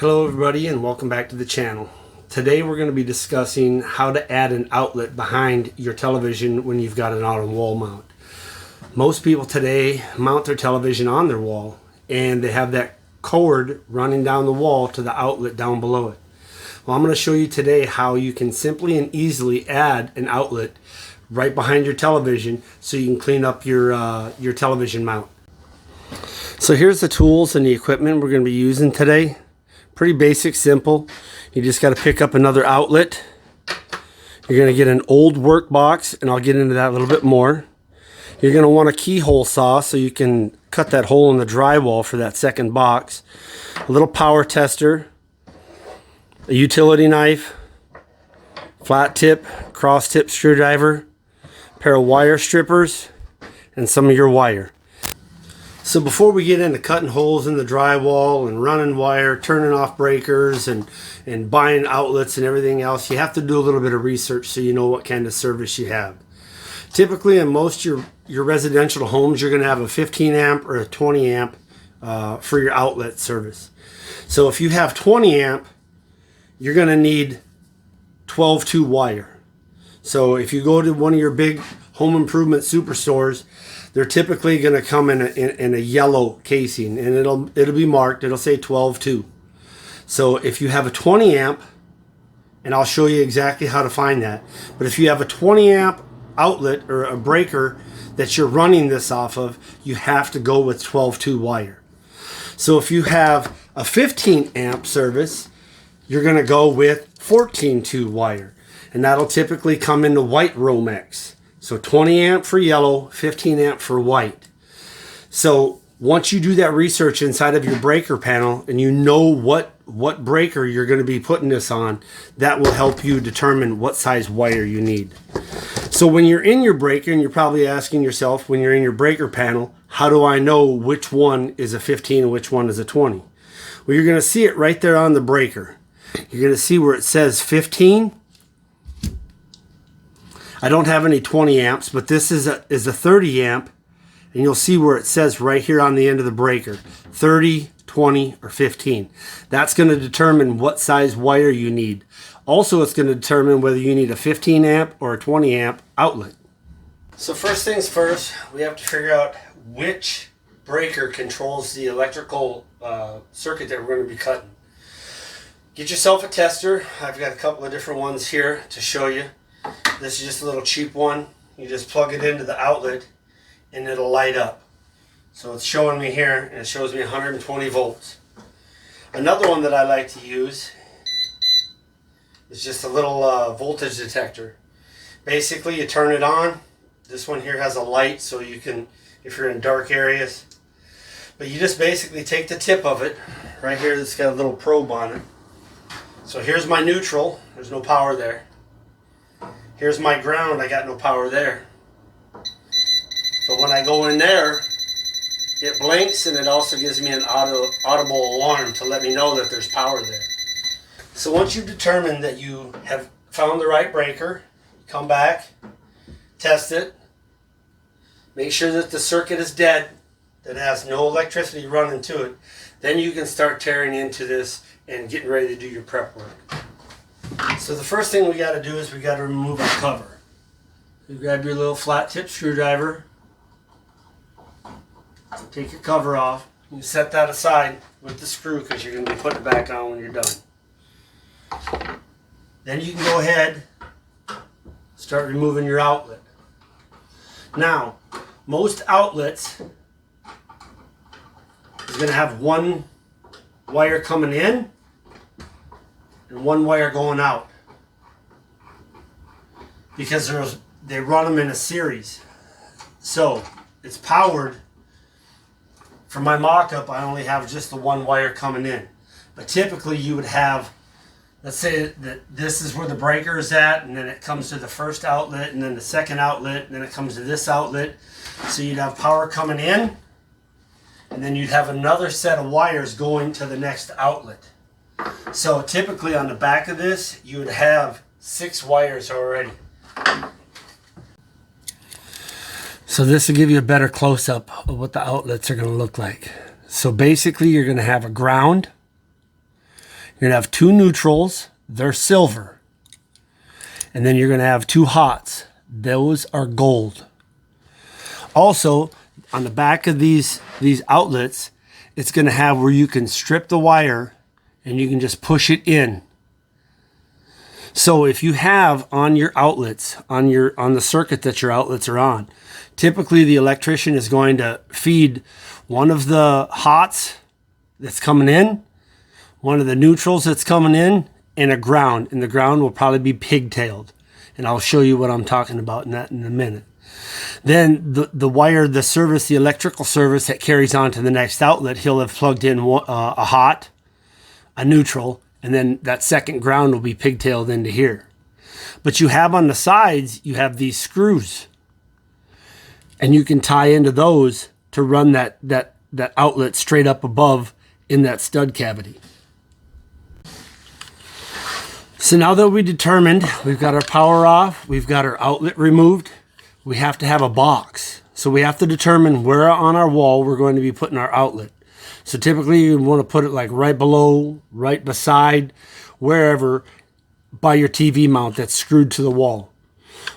Hello everybody and welcome back to the channel. Today we're going to be discussing how to add an outlet behind your television when you've got an on-wall mount. Most people today mount their television on their wall and they have that cord running down the wall to the outlet down below it. Well, I'm going to show you today how you can simply and easily add an outlet right behind your television so you can clean up your television mount. So here's the tools and the equipment we're going to be using today. Pretty basic, simple. You just got to pick up another outlet. You're going to get an old work box, and I'll get into that a little bit more. You're going to want a keyhole saw so you can cut that hole in the drywall for that second box. A little power tester, a utility knife, flat tip, cross tip screwdriver, a pair of wire strippers, and some of your wire. So before we get into cutting holes in the drywall and running wire, turning off breakers and buying outlets and everything else, you have to do a little bit of research so you know what kind of service you have. Typically in most your residential homes, you're going to have a 15 amp or a 20 amp for your outlet service. So if you have 20 amp, you're going to need 12-2 wire. So if you go to one of your big home improvement superstores, they're typically going to come in a yellow casing, and it'll be marked. It'll say 12-2. So if you have a 20 amp, and I'll show you exactly how to find that, but if you have a 20 amp outlet or a breaker that you're running this off of, you have to go with 12-2 wire. So if you have a 15 amp service, you're going to go with 14-2 wire, and that'll typically come in the white Romex. So 20 amp for yellow, 15 amp for white. So once you do that research inside of your breaker panel and you know what breaker you're going to be putting this on, that will help you determine what size wire you need. So when you're in your breaker, and you're probably asking yourself when you're in your breaker panel, how do I know which one is a 15 and which one is a 20? Well, you're going to see it right there on the breaker. You're going to see where it says 15. I don't have any 20 amps, but this is a 30 amp, and you'll see where it says right here on the end of the breaker, 30, 20, or 15. That's going to determine what size wire you need. Also, it's going to determine whether you need a 15 amp or a 20 amp outlet. So first things first, we have to figure out which breaker controls the electrical circuit that we're going to be cutting. Get yourself a tester. I've got a couple of different ones here to show you. This is just a little cheap one. You just plug it into the outlet and it'll light up. So it's showing me here, and it shows me 120 volts. Another one that I like to use is just a little voltage detector. Basically you turn it on. This one here has a light so you can, if you're in dark areas. But you just basically take the tip of it, right here, it's got a little probe on it. So here's my neutral, there's no power there. Here's my ground, I got no power there. But when I go in there, it blinks, and it also gives me an audible alarm to let me know that there's power there. So once you've determined that you have found the right breaker, come back, test it, make sure that the circuit is dead, that it has no electricity running to it. Then you can start tearing into this and getting ready to do your prep work. So the first thing we got to do is we got to remove our cover. You grab your little flat tip screwdriver, take your cover off, you set that aside with the screw because you're going to be putting it back on when you're done. Then you can go ahead, start removing your outlet. Now, most outlets is going to have one wire coming in and one wire going out, because they run them in a series. So it's powered. For my mock-up, I only have just the one wire coming in, but typically you would have, let's say that this is where the breaker is at, and then it comes to the first outlet, and then the second outlet, and then it comes to this outlet. So you'd have power coming in, and then you'd have another set of wires going to the next outlet. So typically on the back of this, you would have 6 wires already. So this will give you a better close-up of what the outlets are going to look like. So basically you're going to have a ground, You're going to have 2 neutrals. They're silver. And then you're going to have 2 hots. Those are gold. Also, on the back of these outlets, it's going to have where you can strip the wire and you can just push it in. So if you have on your outlets, on the circuit that your outlets are on, typically the electrician is going to feed one of the hots that's coming in, one of the neutrals that's coming in, and a ground. And the ground will probably be pigtailed. And I'll show you what I'm talking about in a minute. Then the wire, the service, the electrical service that carries on to the next outlet, he'll have plugged in a hot, a neutral, and then that second ground will be pigtailed into here. But you have on the sides, you have these screws. And you can tie into those to run that outlet straight up above in that stud cavity. So now that we determined we've got our power off, we've got our outlet removed, we have to have a box. So we have to determine where on our wall we're going to be putting our outlet. So typically you want to put it like right below, right beside, wherever by your TV mount that's screwed to the wall.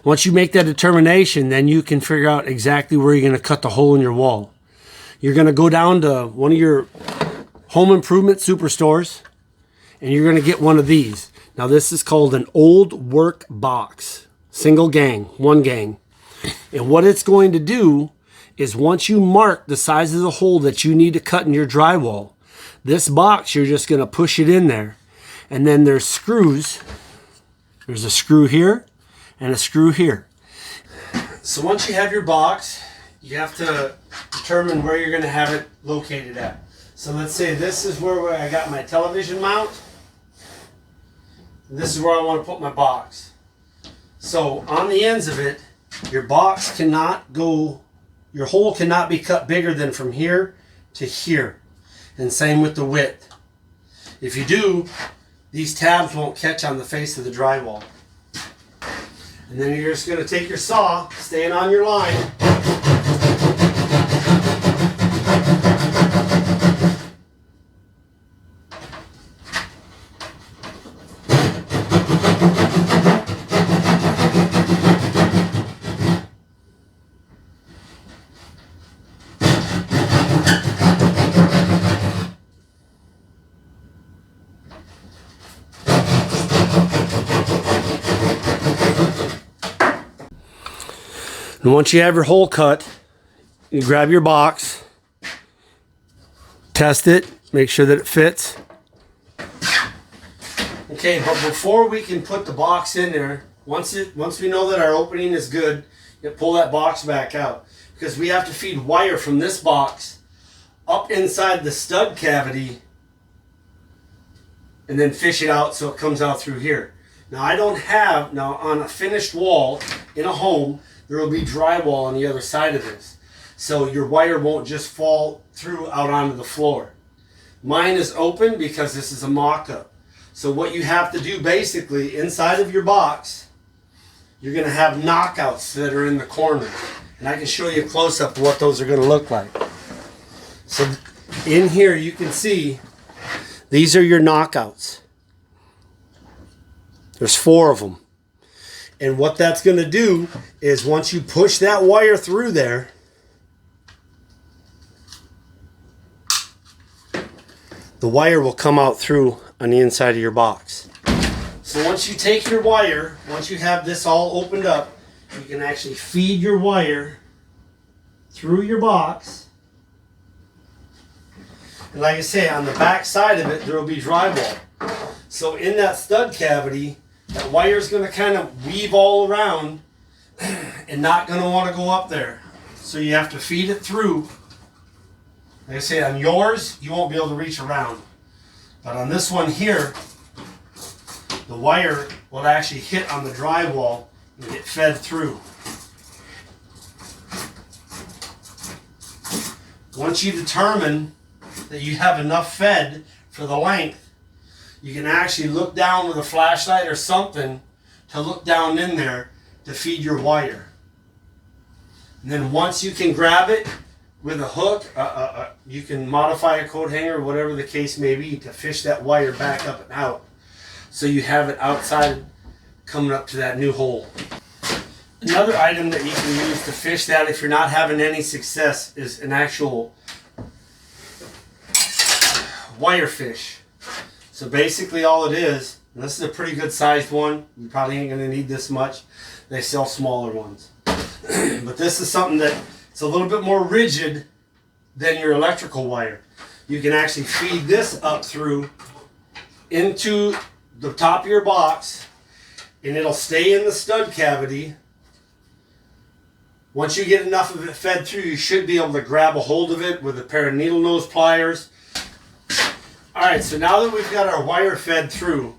Once you make that determination, then you can figure out exactly where you're going to cut the hole in your wall. You're going to go down to one of your home improvement superstores and you're going to get one of these. Now this is called an old work box, single gang, one gang. And what it's going to do is once you mark the size of the hole that you need to cut in your drywall, this box, you're just going to push it in there. And then there's screws. There's a screw here and a screw here. So once you have your box, you have to determine where you're going to have it located at. So let's say this is where I got my television mount. And this is where I want to put my box. So on the ends of it, your box cannot go, your hole cannot be cut bigger than from here to here. And same with the width. If you do, these tabs won't catch on the face of the drywall. And then you're just going to take your saw, staying on your line. And once you have your hole cut, you grab your box, test it, make sure that it fits. Okay, but before we can put the box in there, once we know that our opening is good, you pull that box back out. Because we have to feed wire from this box up inside the stud cavity and then fish it out so it comes out through here. Now on a finished wall in a home, there will be drywall on the other side of this. So your wire won't just fall through out onto the floor. Mine is open because this is a mock-up. So what you have to do basically inside of your box, you're going to have knockouts that are in the corner. And I can show you a close-up of what those are going to look like. So in here you can see these are your knockouts. There's 4 of them. And what that's going to do is once you push that wire through there, the wire will come out through on the inside of your box. So once you take your wire, once you have this all opened up, you can actually feed your wire through your box. And like I say, on the back side of it, there will be drywall. So in that stud cavity, that wire is going to kind of weave all around and not going to want to go up there. So you have to feed it through. Like I say, on yours, you won't be able to reach around. But on this one here, the wire will actually hit on the drywall and get fed through. Once you determine that you have enough fed for the length, you can actually look down with a flashlight or something to look down in there to feed your wire. And then once you can grab it, with a hook. You can modify a coat hanger, whatever the case may be, to fish that wire back up and out, so you have it outside coming up to that new hole. Another item that you can use to fish that if you're not having any success is an actual wire fish. So basically all it is, and this is a pretty good sized one, you probably ain't going to need this much. They sell smaller ones. But this is something that it's a little bit more rigid than your electrical wire. You can actually feed this up through into the top of your box, and it'll stay in the stud cavity. Once you get enough of it fed through, you should be able to grab a hold of it with a pair of needle nose pliers. Alright, so now that we've got our wire fed through,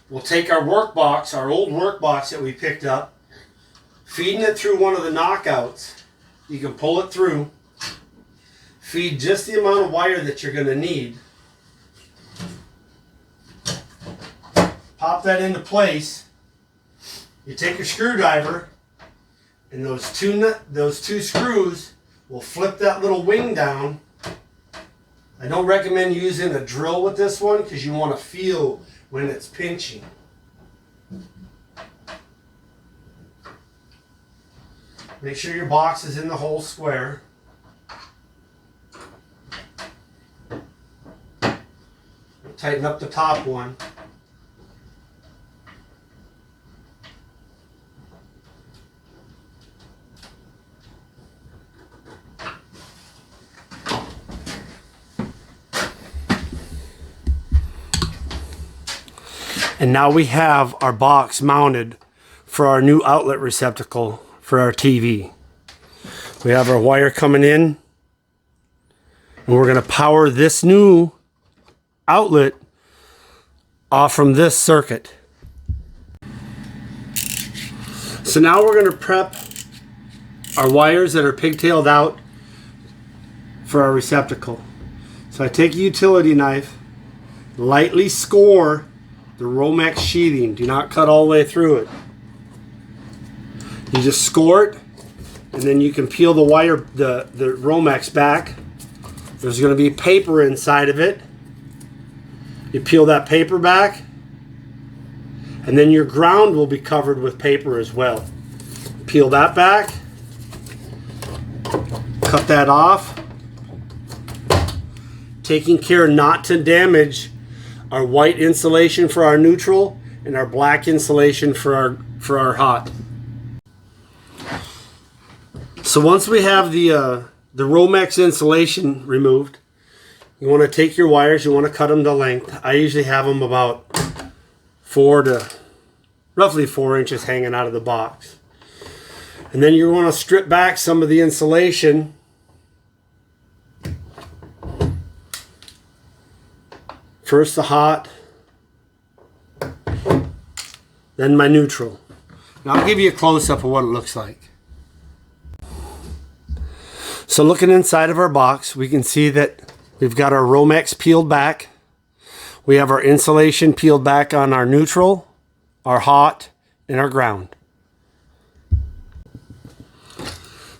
we'll take our work box, our old work box that we picked up, feeding it through one of the knockouts. You can pull it through, feed just the amount of wire that you're going to need, pop that into place. You take your screwdriver, and those two screws will flip that little wing down. I don't recommend using a drill with this one because you want to feel when it's pinching. Make sure your box is in the hole square. Tighten up the top one. And now we have our box mounted for our new outlet receptacle for our TV. We have our wire coming in, and we're going to power this new outlet off from this circuit. So now we're going to prep our wires that are pigtailed out for our receptacle. So I take a utility knife, lightly score the Romex sheathing. Do not cut all the way through it. You just score it, and then you can peel the wire, the Romex back. There's going to be paper inside of it. You peel that paper back, and then your ground will be covered with paper as well. Peel that back, cut that off, taking care not to damage our white insulation for our neutral and our black insulation for our hot. So once we have the Romex insulation removed, you want to take your wires, you want to cut them to length. I usually have them about roughly 4 inches hanging out of the box. And then you want to strip back some of the insulation. First the hot, then my neutral. Now I'll give you a close-up of what it looks like. So looking inside of our box, we can see that we've got our Romex peeled back. We have our insulation peeled back on our neutral, our hot, and our ground.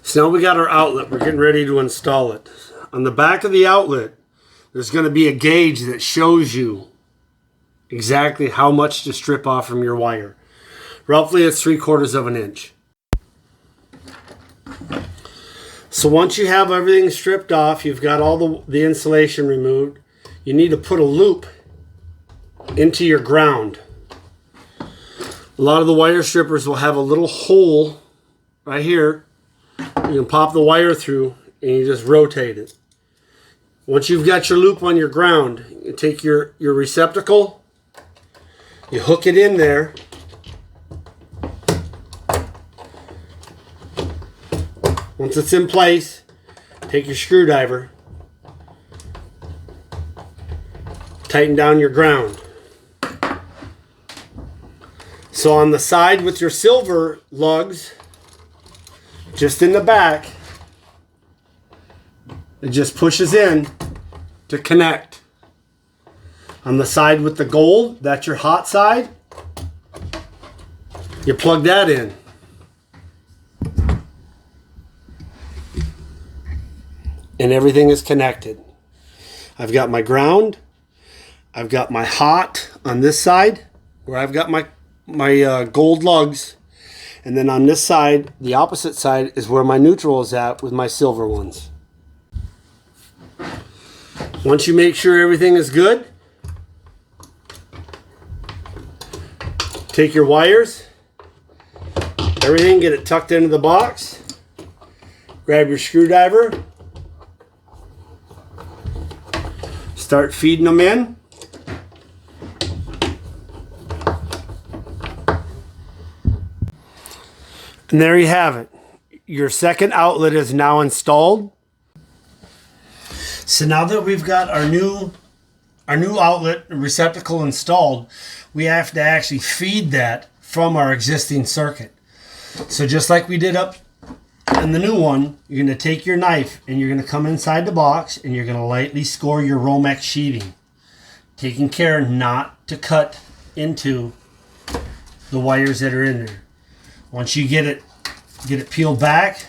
So now we got our outlet. We're getting ready to install it. On the back of the outlet, there's going to be a gauge that shows you exactly how much to strip off from your wire. Roughly it's 3/4 of an inch. So once you have everything stripped off, you've got all the insulation removed, you need to put a loop into your ground. A lot of the wire strippers will have a little hole right here. You can pop the wire through and you just rotate it. Once you've got your loop on your ground, you take your receptacle, you hook it in there. Once it's in place, take your screwdriver, tighten down your ground. So on the side with your silver lugs, just in the back, it just pushes in to connect. On the side with the gold, that's your hot side, you plug that in. and everything is connected. I've got my ground, I've got my hot on this side where I've got my gold lugs, and then on this side, the opposite side, is where my neutral is at with my silver ones. Once you make sure everything is good, take your wires, everything, get it tucked into the box, grab your screwdriver, start feeding them in. And there you have it. Your second outlet is now installed. So now that we've got our new outlet receptacle installed, we have to actually feed that from our existing circuit. So just like we did up in the new one, you're going to take your knife and you're going to come inside the box and you're going to lightly score your Romex sheathing, taking care not to cut into the wires that are in there. Once you get it peeled back,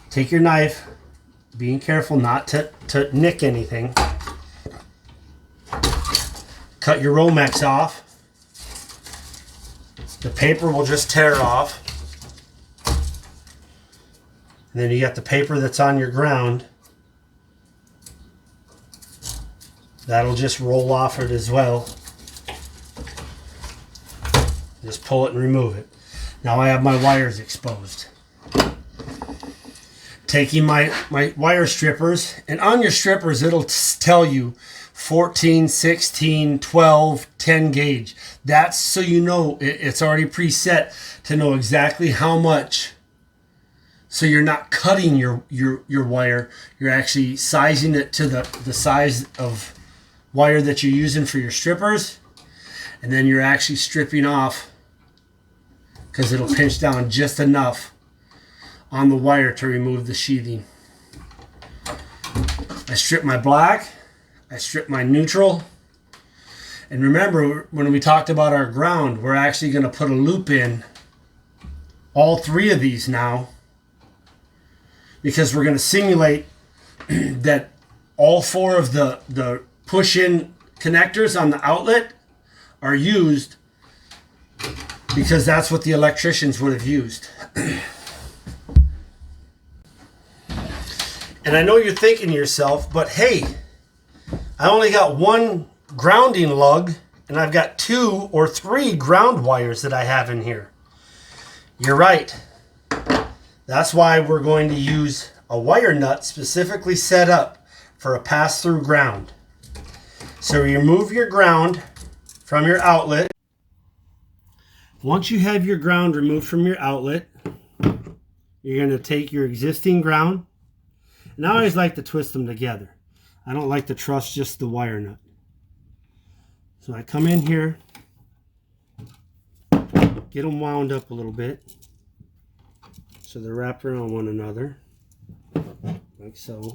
take your knife, being careful not to nick anything. Cut your Romex off. The paper will just tear off. And then you got the paper that's on your ground. That'll just roll off it as well. Just pull it and remove it. Now I have my wires exposed. Taking my wire strippers, and on your strippers it'll tell you 14, 16, 12, 10 gauge. That's so you know it's already preset to know exactly how much. So you're not cutting your wire. You're actually sizing it to the size of wire that you're using for your strippers. And then you're actually stripping off, because it'll pinch down just enough on the wire to remove the sheathing. I strip my black, I strip my neutral, and remember when we talked about our ground, we're actually going to put a loop in all three of these now, because we're going to simulate that all four of the push-in connectors on the outlet are used, because that's what the electricians would have used. And I know you're thinking to yourself, but hey, I only got one grounding lug and I've got 2 or 3 ground wires that I have in here. You're right. That's why we're going to use a wire nut specifically set up for a pass-through ground. So you remove your ground from your outlet. Once you have your ground removed from your outlet, you're going to take your existing ground. And I always like to twist them together. I don't like to trust just the wire nut. So I come in here, get them wound up a little bit so they're wrapped around one another, like so.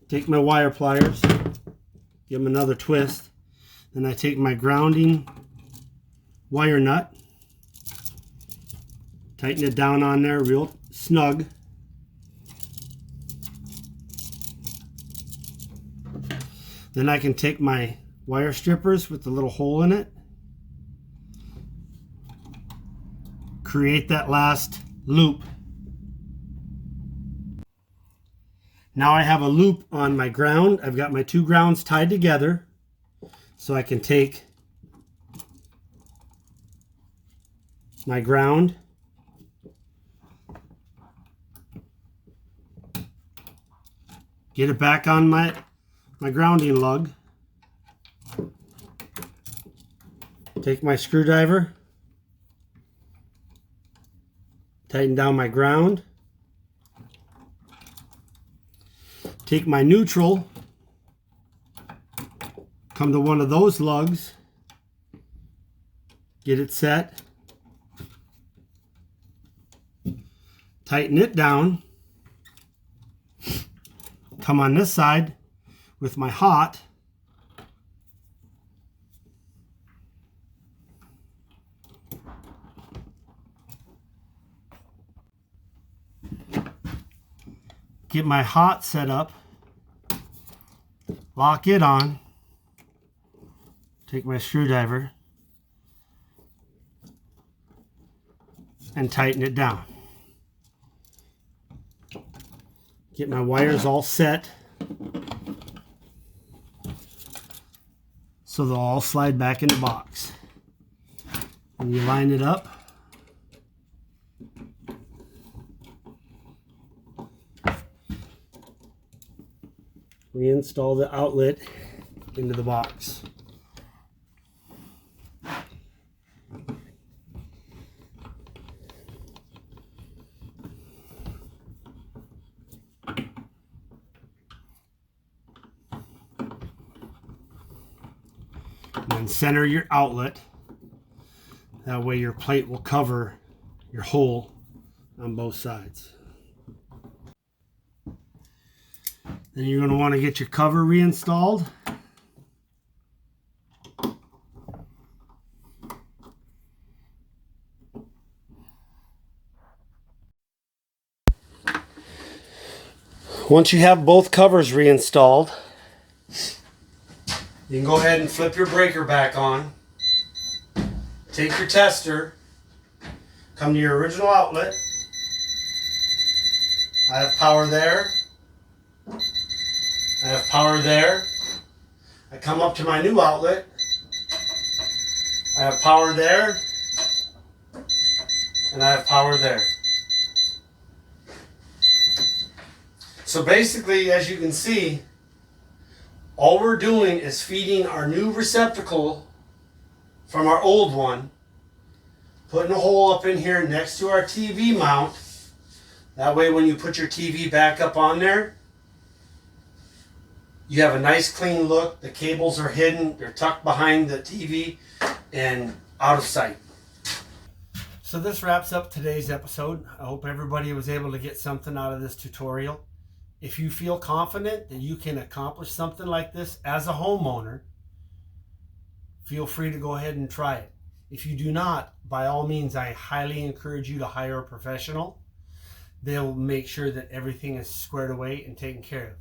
Take my wire pliers, give them another twist. Then I take my grounding wire nut, tighten it down on there real snug. Then I can take my wire strippers with the little hole in it, create that last loop. Now I have a loop on my ground. I've got my 2 grounds tied together, so I can take my ground, get it back on my grounding lug, take my screwdriver, tighten down my ground, take my neutral, come to one of those lugs, get it set, tighten it down, come on this side with my hot, Get my hot set up, lock it on, take my screwdriver and tighten it down. Get my wires all set so they'll all slide back in the box. And you line it up. Reinstall the outlet into the box. And then center your outlet. That way your plate will cover your hole on both sides. Then you're going to want to get your cover reinstalled. Once you have both covers reinstalled, you can go ahead and flip your breaker back on. Take your tester, come to your original outlet. I have power there. I have power there. I come up to my new outlet. I have power there. And I have power there. So basically, as you can see, all we're doing is feeding our new receptacle from our old one, putting a hole up in here next to our TV mount. That way when you put your TV back up on there, you have a nice clean look. The cables are hidden. They're tucked behind the TV and out of sight. So this wraps up today's episode. I hope everybody was able to get something out of this tutorial. If you feel confident that you can accomplish something like this as a homeowner, feel free to go ahead and try it. If you do not, by all means, I highly encourage you to hire a professional. They'll make sure that everything is squared away and taken care of.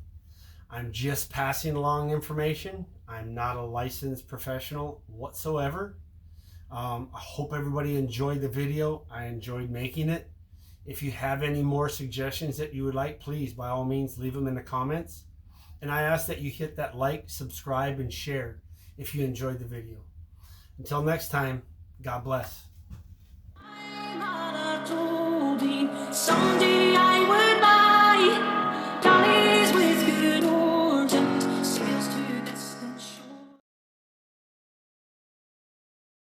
I'm just passing along information. I'm not a licensed professional whatsoever. I hope everybody enjoyed the video. I enjoyed making it. If you have any more suggestions that you would like, please, by all means, leave them in the comments. And I ask that you hit that like, subscribe, and share if you enjoyed the video. Until next time, God bless.